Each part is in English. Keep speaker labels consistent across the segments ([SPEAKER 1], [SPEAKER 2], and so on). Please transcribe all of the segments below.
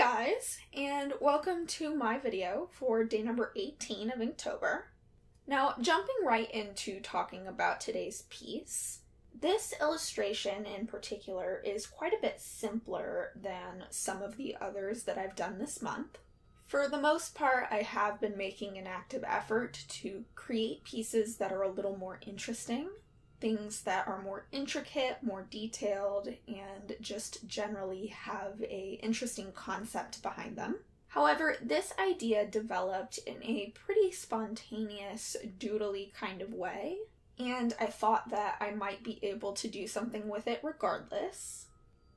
[SPEAKER 1] guys, and welcome to my video for day number 18 of Inktober. Now, jumping right into talking about today's piece, this illustration in particular is quite a bit simpler than some of the others that I've done this month. For the most part, I have been making an active effort to create pieces that are a little more interesting, things that are more intricate, more detailed, and just generally have an interesting concept behind them. However, this idea developed in a pretty spontaneous, doodly kind of way, and I thought that I might be able to do something with it regardless.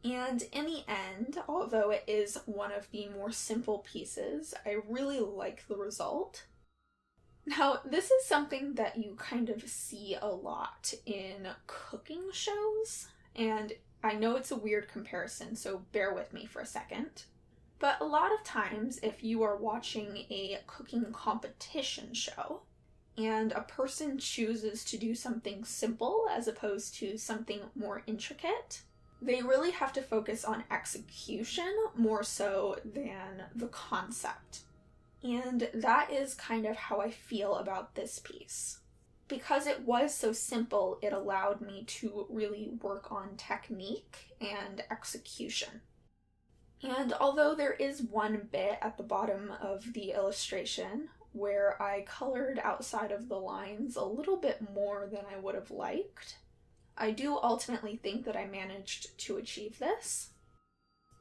[SPEAKER 1] And in the end, although it is one of the more simple pieces, I really like the result. Now, this is something that you kind of see a lot in cooking shows, and I know it's a weird comparison, so bear with me for a second. But a lot of times, if you are watching a cooking competition show, and a person chooses to do something simple as opposed to something more intricate, they really have to focus on execution more so than the concept. And that is kind of how I feel about this piece. Because it was so simple, it allowed me to really work on technique and execution. And although there is one bit at the bottom of the illustration where I colored outside of the lines a little bit more than I would have liked, I do ultimately think that I managed to achieve this.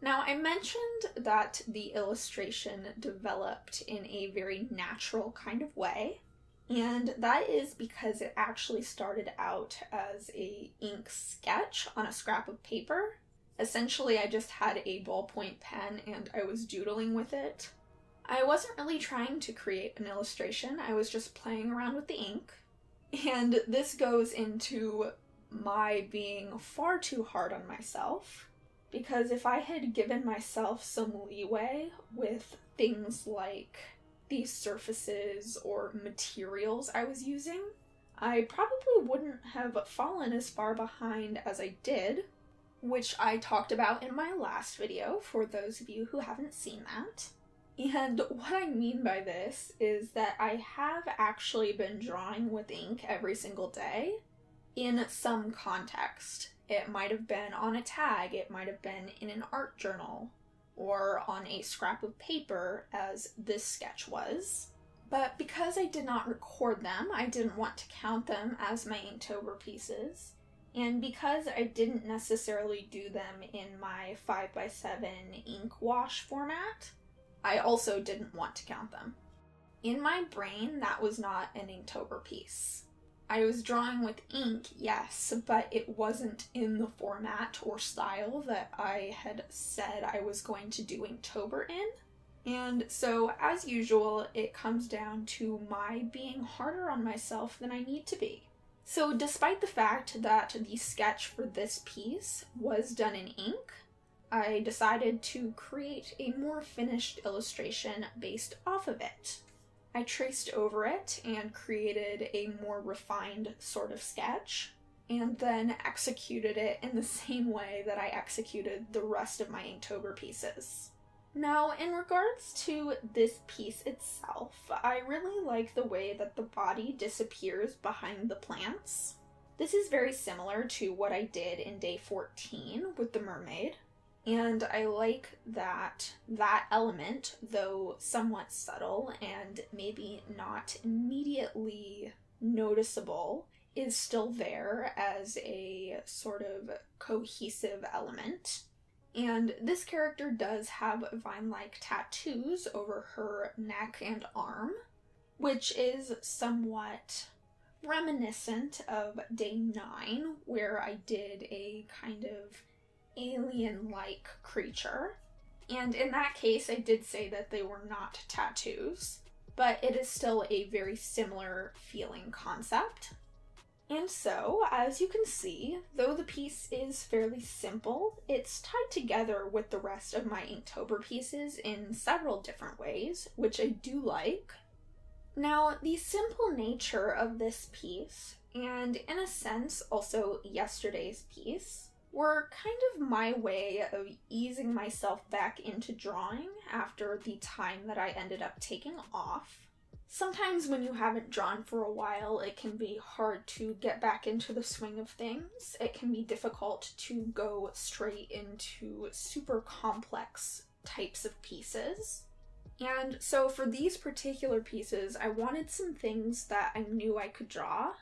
[SPEAKER 1] Now, I mentioned that the illustration developed in a very natural kind of way, and that is because it actually started out as an ink sketch on a scrap of paper. Essentially, I just had a ballpoint pen and I was doodling with it. I wasn't really trying to create an illustration, I was just playing around with the ink. And this goes into my being far too hard on myself. Because if I had given myself some leeway with things like these surfaces or materials I was using, I probably wouldn't have fallen as far behind as I did, which I talked about in my last video for those of you who haven't seen that. And what I mean by this is that I have actually been drawing with ink every single day in some context. It might have been on a tag, it might have been in an art journal, or on a scrap of paper, as this sketch was. But because I did not record them, I didn't want to count them as my Inktober pieces. And because I didn't necessarily do them in my 5x7 ink wash format, I also didn't want to count them. In my brain, that was not an Inktober piece. I was drawing with ink, yes, but it wasn't in the format or style that I had said I was going to do Inktober in. And so, as usual, it comes down to my being harder on myself than I need to be. So despite the fact that the sketch for this piece was done in ink, I decided to create a more finished illustration based off of it. I traced over it and created a more refined sort of sketch, and then executed it in the same way that I executed the rest of my Inktober pieces. Now, in regards to this piece itself, I really like the way that the body disappears behind the plants. This is very similar to what I did in day 14 with the mermaid. And I like that that element, though somewhat subtle and maybe not immediately noticeable, is still there as a sort of cohesive element. And this character does have vine-like tattoos over her neck and arm, which is somewhat reminiscent of day 9, where I did a kind of alien-like creature. And in that case, I did say that they were not tattoos, but it is still a very similar feeling concept. And so, as you can see, though the piece is fairly simple, it's tied together with the rest of my Inktober pieces in several different ways, which I do like. Now, the simple nature of this piece, and in a sense also yesterday's piece, were kind of my way of easing myself back into drawing after the time that I ended up taking off. Sometimes when you haven't drawn for a while, it can be hard to get back into the swing of things. It can be difficult to go straight into super complex types of pieces. And so for these particular pieces, I wanted some things that I knew I could draw,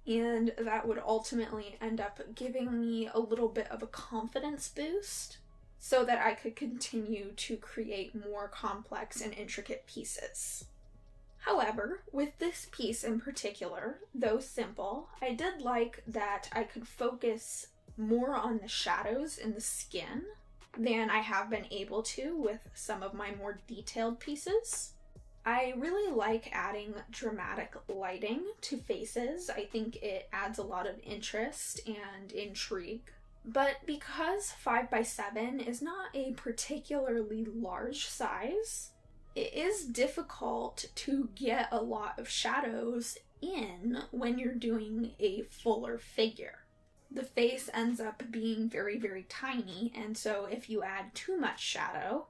[SPEAKER 1] and that would ultimately end up giving me a little bit of a confidence boost so that I could continue to create more complex and intricate pieces. However, with this piece in particular, though simple, I did like that I could focus more on the shadows in the skin than I have been able to with some of my more detailed pieces. I really like adding dramatic lighting to faces. I think it adds a lot of interest and intrigue. But because 5x7 is not a particularly large size, it is difficult to get a lot of shadows in when you're doing a fuller figure. The face ends up being very, very tiny, and so if you add too much shadow,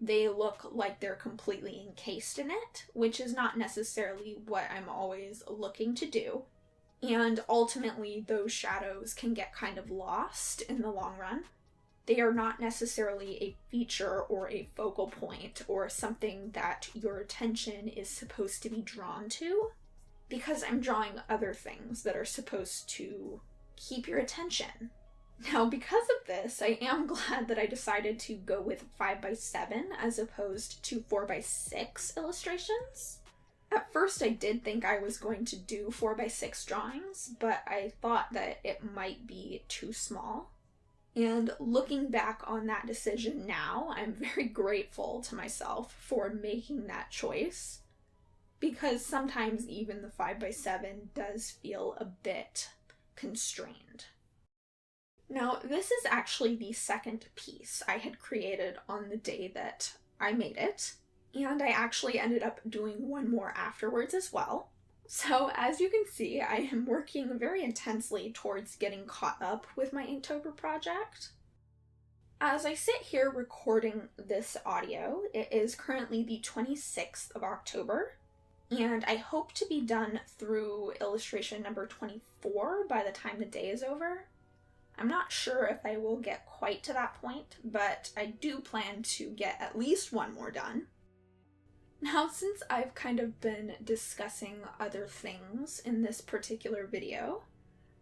[SPEAKER 1] they look like they're completely encased in it, which is not necessarily what I'm always looking to do. And ultimately, those shadows can get kind of lost in the long run. They are not necessarily a feature or a focal point or something that your attention is supposed to be drawn to, because I'm drawing other things that are supposed to keep your attention. Now, because of this, I am glad that I decided to go with 5x7 as opposed to 4x6 illustrations. At first I did think I was going to do 4x6 drawings, but I thought that it might be too small. And looking back on that decision now, I'm very grateful to myself for making that choice, because sometimes even the 5x7 does feel a bit constrained. Now, this is actually the second piece I had created on the day that I made it, and I actually ended up doing one more afterwards as well. So as you can see, I am working very intensely towards getting caught up with my Inktober project. As I sit here recording this audio, it is currently the 26th of October, and I hope to be done through illustration number 24 by the time the day is over. I'm not sure if I will get quite to that point, but I do plan to get at least one more done. Now, since I've kind of been discussing other things in this particular video,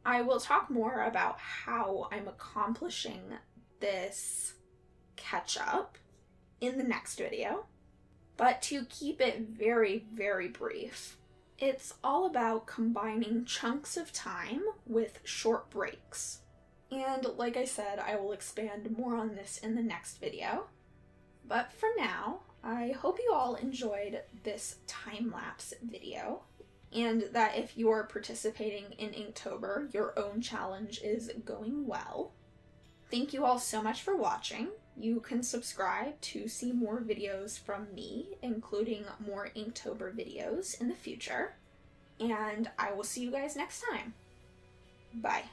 [SPEAKER 1] I will talk more about how I'm accomplishing this catch-up in the next video. But to keep it very, very brief, it's all about combining chunks of time with short breaks. And like I said, I will expand more on this in the next video. But for now, I hope you all enjoyed this time-lapse video, and that if you're participating in Inktober, your own challenge is going well. Thank you all so much for watching. You can subscribe to see more videos from me, including more Inktober videos in the future, and I will see you guys next time. Bye.